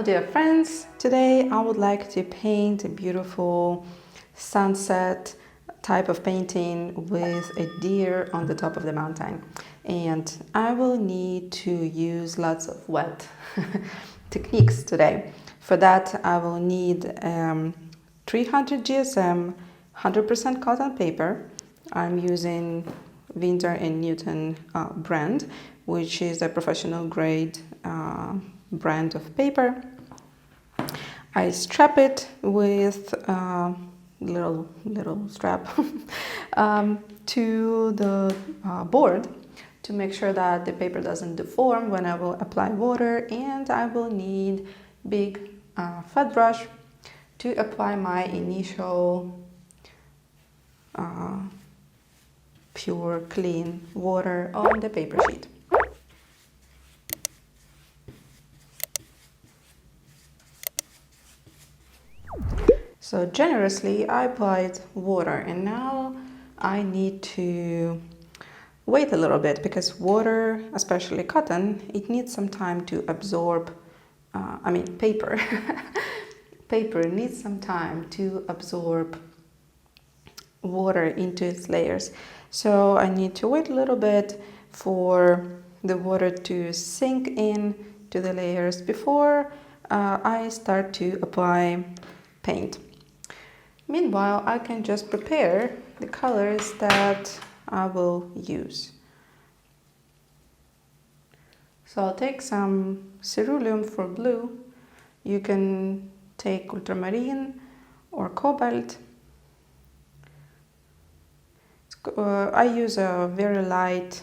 Hello dear friends, today I would like to paint a beautiful sunset type of painting with a deer on the top of the mountain, and I will need to use lots of wet techniques today. For that I will need 300 GSM 100% cotton paper. I'm using Winter & Newton brand, which is a professional grade brand of paper. I strap it with a little strap to the board to make sure that the paper doesn't deform when I will apply water, and I will need big flat brush to apply my initial pure clean water on the paper sheet. So generously I applied water, and now I need to wait a little bit because water, especially cotton, it needs some time to absorb, paper. Paper needs some time to absorb water into its layers. So I need to wait a little bit for the water to sink in to the layers before I start to apply paint. Meanwhile, I can just prepare the colors that I will use. So I'll take some cerulean for blue. You can take ultramarine or cobalt. I use a very light,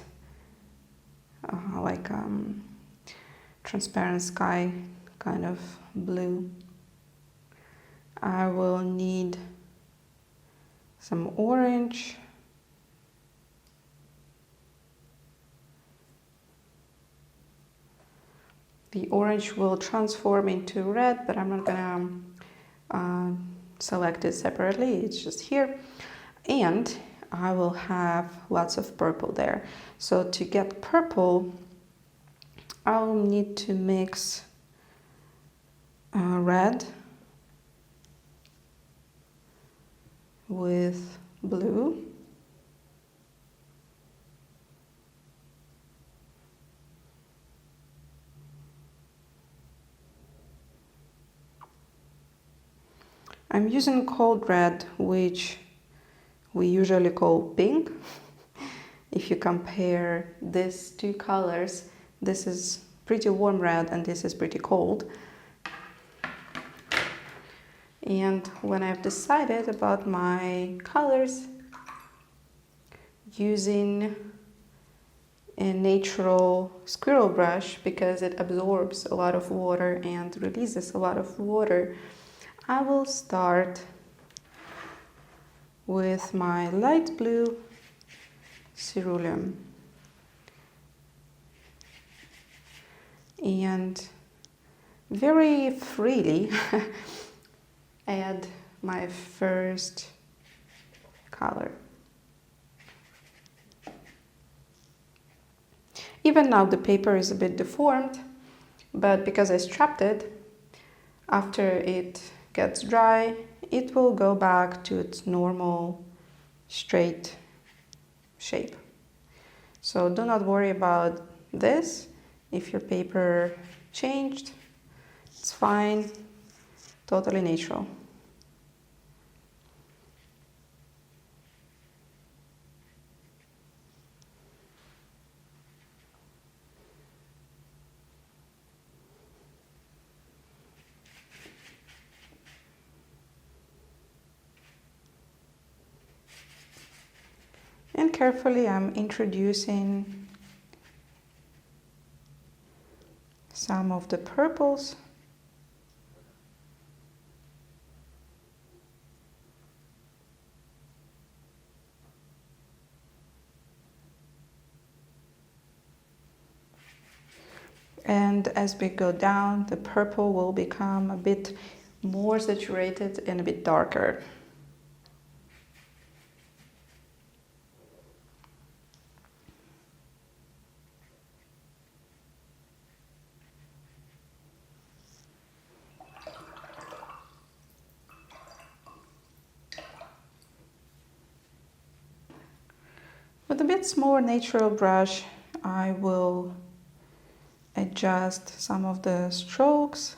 transparent sky kind of blue. I will need some orange, the orange will transform into red, but I'm not gonna select it separately, it's just here. And I will have lots of purple there. So to get purple, I'll need to mix red with blue. I'm using cold red, which we usually call pink. If you compare these two colors, this is pretty warm red and this is pretty cold. And when I've decided about my colors, using a natural squirrel brush because it absorbs a lot of water and releases a lot of water, I will start with my light blue cerulean and very freely add my first color. Even now the paper is a bit deformed, but because I strapped it, after it gets dry, it will go back to its normal straight shape. So do not worry about this. If your paper changed, it's fine, totally natural. And carefully I'm introducing some of the purples. And as we go down, the purple will become a bit more saturated and a bit darker. with a bit more natural brush, I will adjust some of the strokes.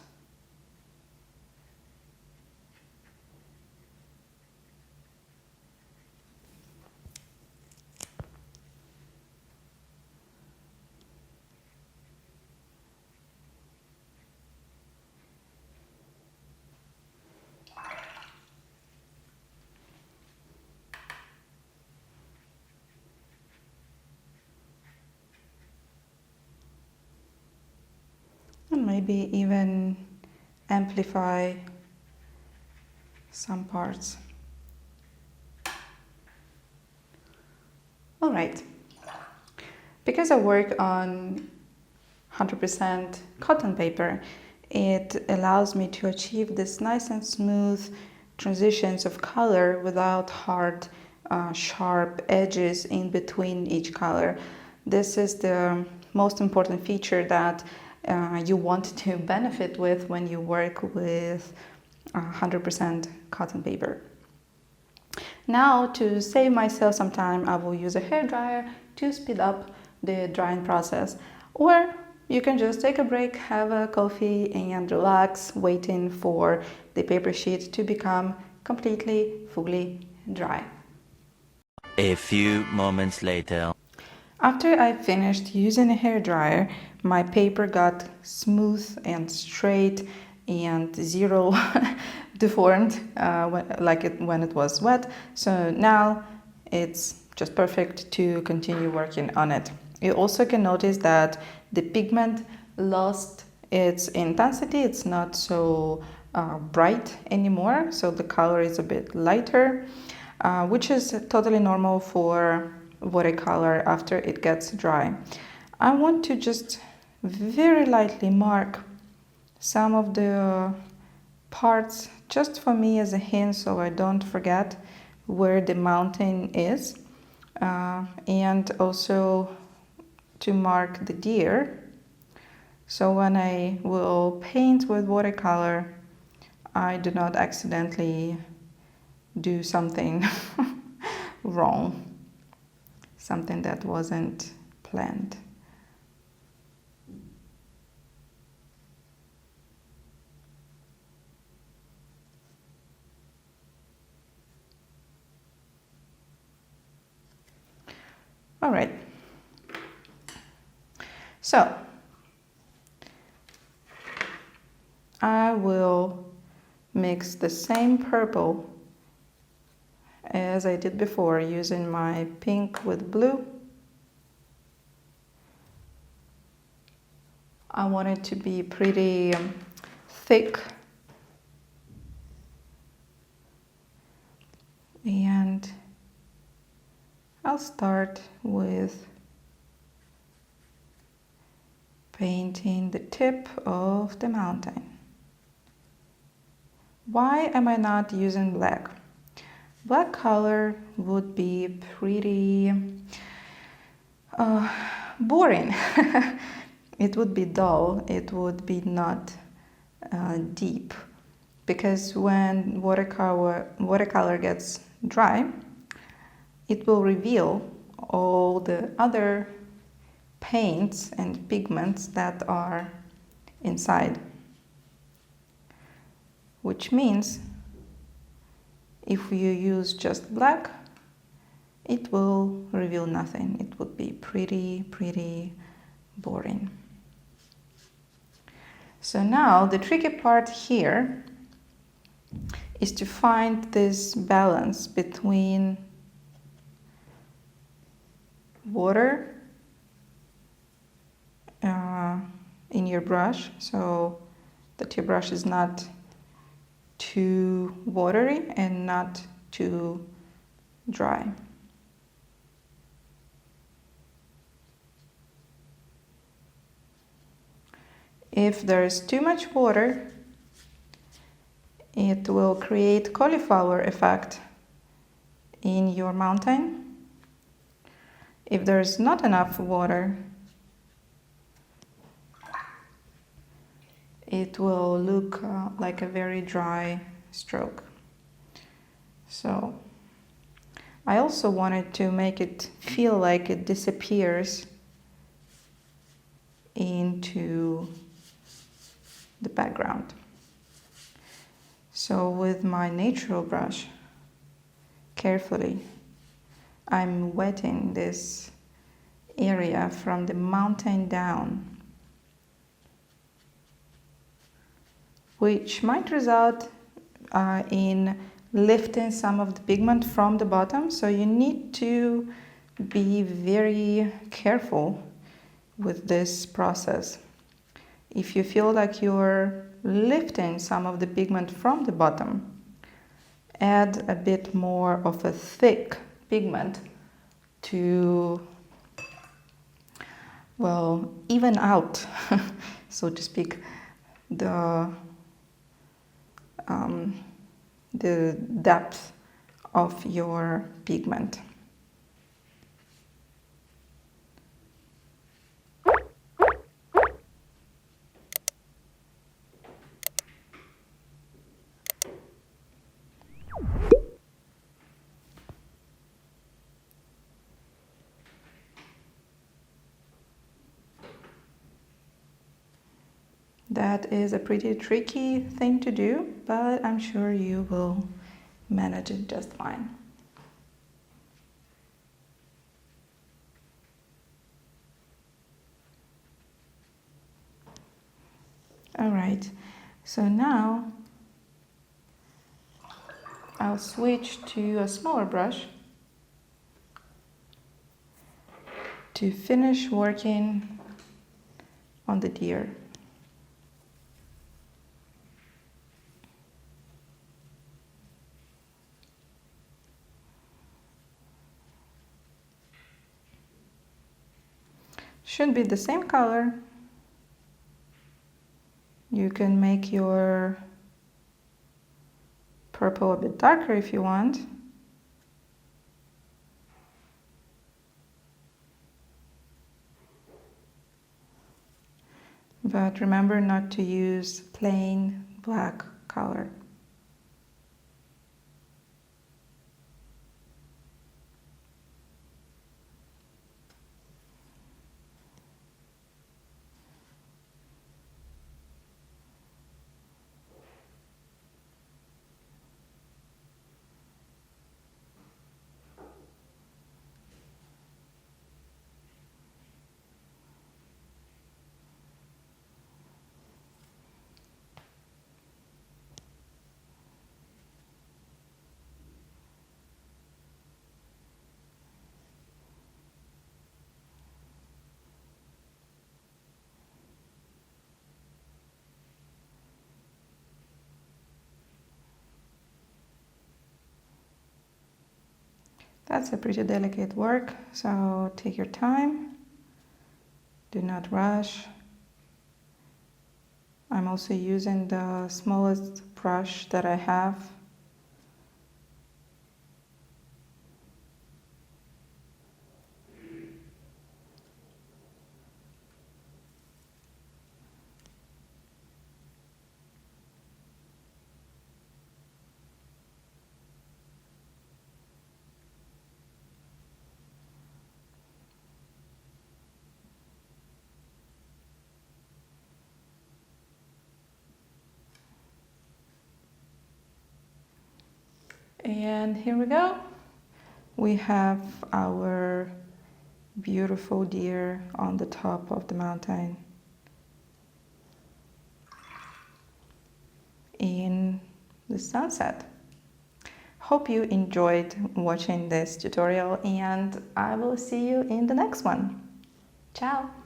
And maybe even amplify some parts. All right. Because I work on 100% cotton paper, it allows me to achieve this nice and smooth transitions of color without hard, sharp edges in between each color. This is the most important feature that you want to benefit with when you work with 100% cotton paper. Now, to save myself some time, I will use a hairdryer to speed up the drying process. Or you can just take a break, have a coffee and relax, waiting for the paper sheet to become completely, fully dry. A few moments later. After I finished using a hairdryer, my paper got smooth and straight and zero deformed when it was wet. So now it's just perfect to continue working on it. You also can notice that the pigment lost its intensity. It's not so bright anymore, so the color is a bit lighter, which is totally normal for watercolor after it gets dry. I want to just very lightly mark some of the parts just for me as a hint, so I don't forget where the mountain is, and also to mark the deer. So when I will paint with watercolor, I do not accidentally do something wrong, something that wasn't planned. All right. So I will mix the same purple as I did before, using my pink with blue. I want it to be pretty thick, and I'll start with painting the tip of the mountain. Why am I not using black? Black color would be pretty boring. It would be dull, it would be not deep, because when watercolor gets dry, it will reveal all the other paints and pigments that are inside, which means if you use just black, it will reveal nothing. It would be pretty boring. So now the tricky part here is to find this balance between water in your brush, so that your brush is not too watery and not too dry. If there is too much water, it will create cauliflower effect in your mountain. If there is not enough water, it will look like a very dry stroke. So I also wanted to make it feel like it disappears into the background. So with my natural brush, carefully, I'm wetting this area from the mountain down, which might result in lifting some of the pigment from the bottom. So you need to be very careful with this process. If you feel like you're lifting some of the pigment from the bottom, add a bit more of a thick pigment to, well, even out, so to speak, the depth of your pigment. That is a pretty tricky thing to do, but I'm sure you will manage it just fine. All right, so now I'll switch to a smaller brush to finish working on the deer. Should be the same color. You can make your purple a bit darker if you want. But remember not to use plain black color. That's a pretty delicate work, so take your time. Do not rush. I'm also using the smallest brush that I have. And here we go. We have our beautiful deer on the top of the mountain in the sunset. Hope you enjoyed watching this tutorial, and I will see you in the next one. Ciao!